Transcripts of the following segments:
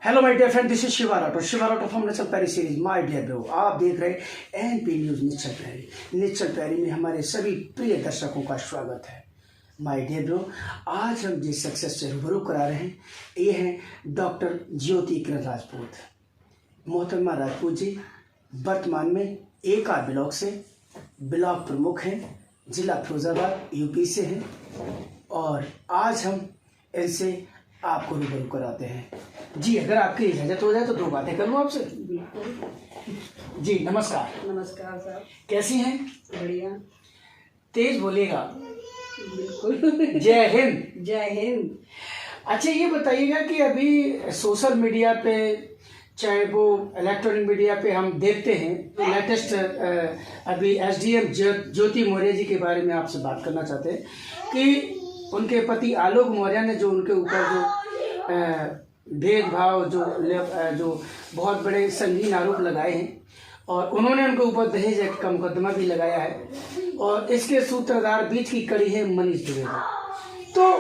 Hello my dear friend, this is Shiva Rathore. Shiva Rathore from Nishchal Pairi series. My dear bro, आप देख रहे हैं एनपी न्यूज निश्चल पैरी। निश्चल पैरी में हमारे सभी प्रिय दर्शकों का स्वागत है। माय डियर ब्रो, आज हम जिस सक्सेस से रूबरू करा रहे हैं ये हैं डॉक्टर ज्योति किरण राजपूत। मोहतरमा राजपूत जी वर्तमान में एका ब्लॉक से ब्लॉक प्रमुख हैं, जिला फिरोजाबाद यूपी से हैं, और आज हम इनसे आपको रूबरू कराते हैं। जी, अगर आपकी इजाजत हो जाए तो दो बातें करूँ आपसे। बिल्कुल जी, नमस्कार। नमस्कार साहब। कैसी हैं? बढ़िया। तेज बोलिएगा। बिल्कुल। जय हिंद। जय हिंद। अच्छा, ये बताइएगा कि अभी सोशल मीडिया पे, चाहे वो इलेक्ट्रॉनिक मीडिया पे हम देखते हैं, तो लेटेस्ट अभी एसडीएम ज्योति मौर्य जी के बारे में आपसे बात करना चाहते हैं कि उनके पति आलोक मौर्य ने जो उनके ऊपर जो भेदभाव, जो बहुत बड़े संगीन आरोप लगाए हैं, और उन्होंने उनके ऊपर दहेज एक्ट का मुकदमा भी लगाया है, और इसके सूत्रधार बीच की कड़ी है मनीष द्विवेदी। तो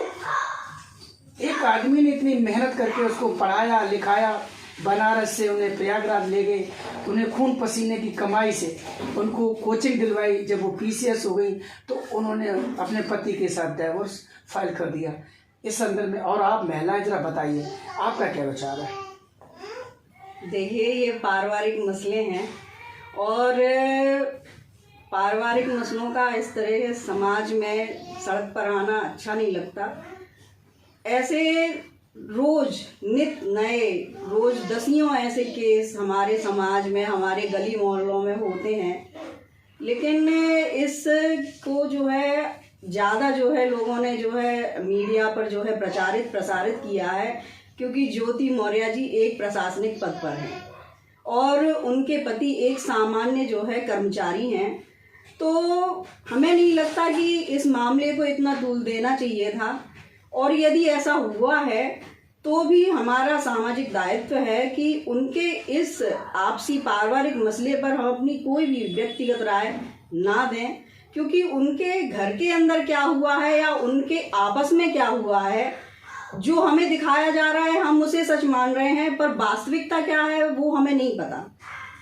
एक आदमी ने इतनी मेहनत करके उसको पढ़ाया लिखाया, बनारस से उन्हें प्रयागराज ले गए, उन्हें खून पसीने की कमाई से उनको कोचिंग दिलवाई। जब वो पीसीएस हो गई तो उन्होंने अपने पति के साथ डाइवोर्स फाइल कर दिया। इस संदर्भ में और आप महिलाएं जरा बताइए, आपका क्या विचार है? देखिए, ये पारिवारिक मसले हैं, और पारिवारिक मसलों का इस तरह के समाज में सड़क पर आना अच्छा नहीं लगता। ऐसे रोज नित नए, रोज दसियों ऐसे केस हमारे समाज में, हमारे गली मोहल्लों में होते हैं, लेकिन इसको जो है ज़्यादा जो है लोगों ने जो है मीडिया पर जो है प्रसारित किया है, क्योंकि ज्योति मौर्य जी एक प्रशासनिक पद पर हैं और उनके पति एक सामान्य जो है कर्मचारी हैं। तो हमें नहीं लगता कि इस मामले को इतना तूल देना चाहिए था, और यदि ऐसा हुआ है तो भी हमारा सामाजिक दायित्व है कि उनके इस आपसी पारिवारिक मसले पर हम अपनी कोई भी व्यक्तिगत राय ना दें, क्योंकि उनके घर के अंदर क्या हुआ है या उनके आपस में क्या हुआ है, जो हमें दिखाया जा रहा है हम उसे सच मान रहे हैं, पर वास्तविकता क्या है वो हमें नहीं पता।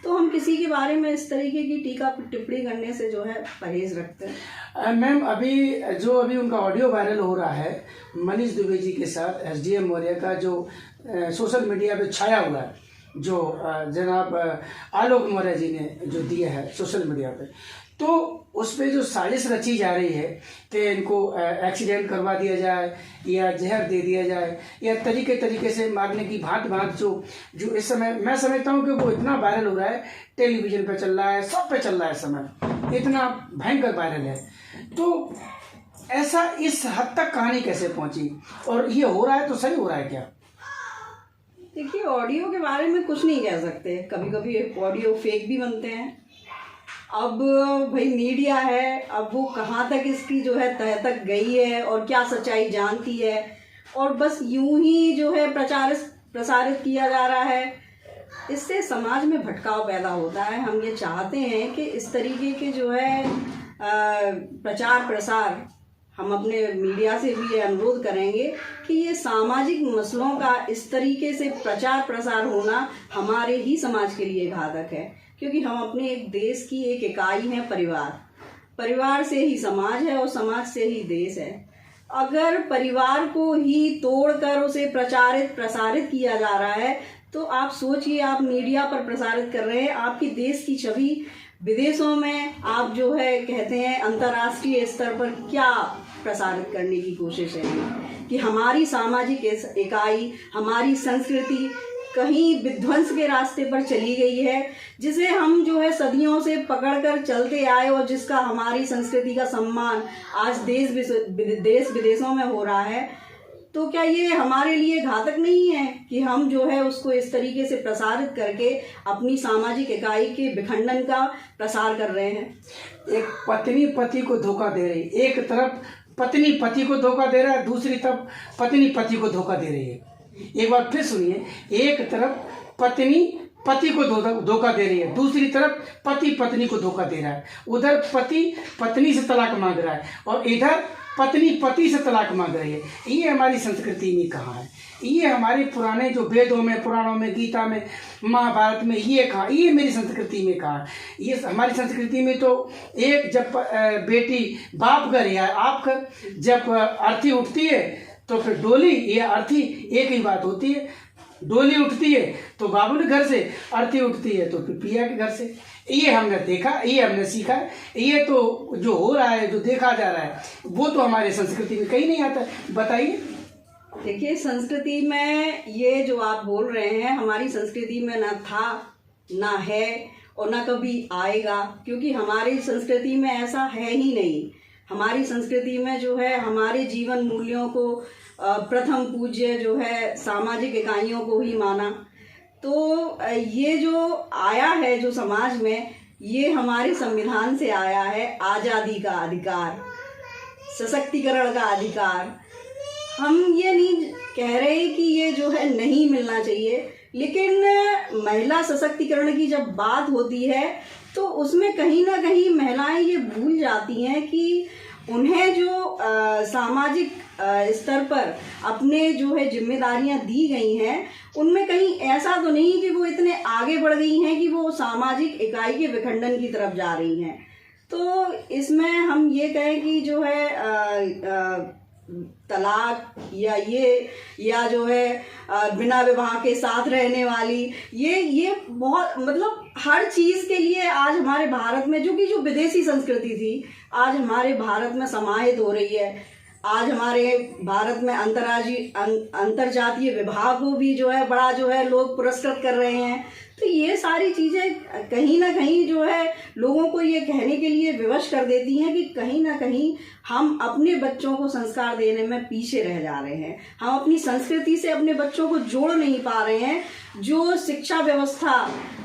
तो हम किसी के बारे में इस तरीके की टीका टिप्पणी करने से जो है परहेज रखते हैं। मैम, अभी उनका ऑडियो वायरल हो रहा है मनीष द्विवेदी जी के साथ, एसडीएम मौर्य का, जो सोशल मीडिया पे छाया हुआ है, जो जनाब आलोक मौर्य जी ने जो दिया है सोशल मीडिया पे, तो उस पर जो साजिश रची जा रही है कि इनको एक्सीडेंट करवा दिया जाए या जहर दे दिया जाए या तरीके से मारने की भांत जो इस समय मैं समझता हूँ कि वो इतना वायरल हो रहा है, टेलीविजन पे चल रहा है, सब पे चल रहा है, इस समय इतना भयंकर वायरल है। तो ऐसा इस हद तक कहानी कैसे पहुंची, और ये हो रहा है तो सही हो रहा है क्या? देखिए, ऑडियो के बारे में कुछ नहीं कह सकते, कभी कभी ऑडियो फेक भी बनते हैं। अब भाई मीडिया है, अब वो कहाँ तक इसकी जो है तह तक गई है और क्या सच्चाई जानती है, और बस यूं ही जो है प्रसारित किया जा रहा है। इससे समाज में भटकाव पैदा होता है। हम ये चाहते हैं कि इस तरीके के जो है प्रचार प्रसार, हम अपने मीडिया से भी ये अनुरोध करेंगे कि ये सामाजिक मसलों का इस तरीके से प्रचार प्रसार होना हमारे ही समाज के लिए घातक है, क्योंकि हम अपने एक देश की एक इकाई हैं, परिवार से ही समाज है और समाज से ही देश है। अगर परिवार को ही तोड़कर उसे प्रसारित किया जा रहा है, तो आप सोचिए, आप मीडिया पर प्रसारित कर रहे हैं, आपकी देश की छवि विदेशों में आप जो है कहते हैं अंतर्राष्ट्रीय स्तर पर क्या प्रसारित करने की कोशिश है कि हमारी सामाजिक इकाई, हमारी संस्कृति कहीं विध्वंस के रास्ते पर चली गई है, जिसे हम जो है सदियों से पकड़कर चलते आए, और जिसका हमारी संस्कृति का सम्मान आज देश विदेशों में हो रहा है। तो क्या ये हमारे लिए घातक नहीं है कि हम जो है उसको इस तरीके से प्रसारित करके अपनी सामाजिक इकाई के विखंडन का प्रसार कर रहे हैं? एक पत्नी पति को धोखा दे रही है, एक तरफ पत्नी पति को धोखा दे रहा है, दूसरी तरफ पत्नी पति को धोखा दे रही है। एक बार फिर सुनिए, एक तरफ पत्नी पति को धोखा दे रही है, दूसरी तरफ पति पत्नी को धोखा दे रहा है। उधर पति पत्नी से तलाक मांग रहा है और इधर पत्नी पति से तलाक मांग रही है। ये हमारी संस्कृति में कहाँ है? ये हमारे पुराने जो वेदों में, पुराणों में, गीता में, महाभारत में ये कहाँ? ये मेरी संस्कृति में कहाँ है? ये हमारी संस्कृति में तो एक जब बेटी बाप घर या आप घर जब अर्थी उठती है तो फिर डोली या अर्थी एक ही बात होती है। डोली उठती है तो बाबू के घर से, अर्थी उठती है तो फिर पिया के घर से। ये हमने देखा, ये हमने सीखा है। ये तो जो हो रहा है, जो देखा जा रहा है, वो तो हमारे संस्कृति में कहीं नहीं आता। बताइए। देखिए, संस्कृति में ये जो आप बोल रहे हैं, हमारी संस्कृति में ना था, ना है और ना कभी आएगा, क्योंकि हमारी संस्कृति में ऐसा है ही नहीं। हमारी संस्कृति में जो है हमारे जीवन मूल्यों को प्रथम पूज्य जो है सामाजिक इकाइयों को ही माना। तो ये जो आया है जो समाज में, ये हमारे संविधान से आया है। आज़ादी का अधिकार, सशक्तिकरण का अधिकार। हम ये नहीं कह रहे कि ये जो है नहीं मिलना चाहिए, लेकिन महिला सशक्तिकरण की जब बात होती है तो उसमें कहीं ना कहीं महिलाएं ये भूल जाती हैं कि उन्हें जो सामाजिक स्तर पर अपने जो है जिम्मेदारियां दी गई हैं, उनमें कहीं ऐसा तो नहीं कि वो इतने आगे बढ़ गई हैं कि वो सामाजिक इकाई के विखंडन की तरफ जा रही हैं। तो इसमें हम ये कहें कि जो है तलाक या जो है बिना विवाह के साथ रहने वाली, ये बहुत मतलब हर चीज़ के लिए आज हमारे भारत में, जो विदेशी संस्कृति थी, आज हमारे भारत में समाहित हो रही है। आज हमारे भारत में अंतरजातीय विवाह को भी जो है बड़ा जो है लोग पुरस्कृत कर रहे हैं। तो ये सारी चीज़ें कहीं ना कहीं जो है लोगों को ये कहने के लिए विवश कर देती हैं कि कहीं ना कहीं हम अपने बच्चों को संस्कार देने में पीछे रह जा रहे हैं। हम अपनी संस्कृति से अपने बच्चों को जोड़ नहीं पा रहे हैं। जो शिक्षा व्यवस्था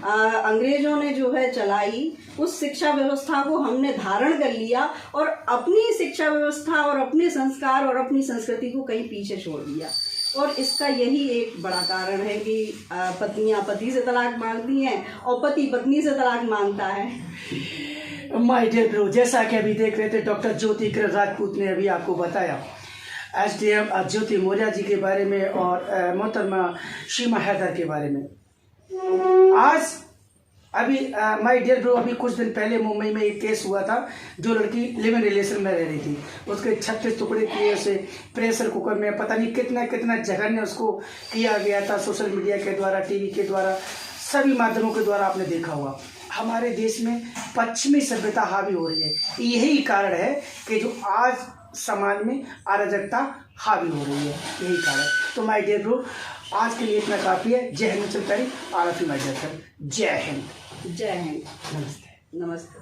अंग्रेजों ने जो है चलाई, उस शिक्षा व्यवस्था को हमने धारण कर लिया और अपनी शिक्षा व्यवस्था और अपने संस्कार और अपनी संस्कृति को कहीं पीछे छोड़ दिया। और इसका यही एक बड़ा कारण है कि पत्नियां पति से तलाक मांगती हैं और पति पत्नी से तलाक मांगता है। माय डियर ब्रो, जैसा कि अभी देख रहे थे डॉक्टर ज्योति किरण राजपूत ने अभी आपको बताया एसडीएम ज्योति मौर्य जी के बारे में और मोहतरमा शीमा हैदर के बारे में। आज अभी माय डियर ब्रो, अभी कुछ दिन पहले मुंबई में एक केस हुआ था। जो लड़की लिव इन रिलेशन में रह रही थी, उसके 36 टुकड़े किए, उसे प्रेशर कुकर में पता नहीं कितना कितना जघन्य उसको किया गया था। सोशल मीडिया के द्वारा, टीवी के द्वारा, सभी माध्यमों के द्वारा आपने देखा होगा। हमारे देश में पश्चिमी सभ्यता हावी हो रही है। यही कारण है कि जो आज समाज में अराजकता हावी हो रही है, यही कारण। तो माय डियर ब्रो, आज के लिए इतना काफ़ी है। जय हिंद चलकारी आरफी माय डियर फ्रेंड। जय हिंद। जय हिंद। नमस्ते। नमस्ते।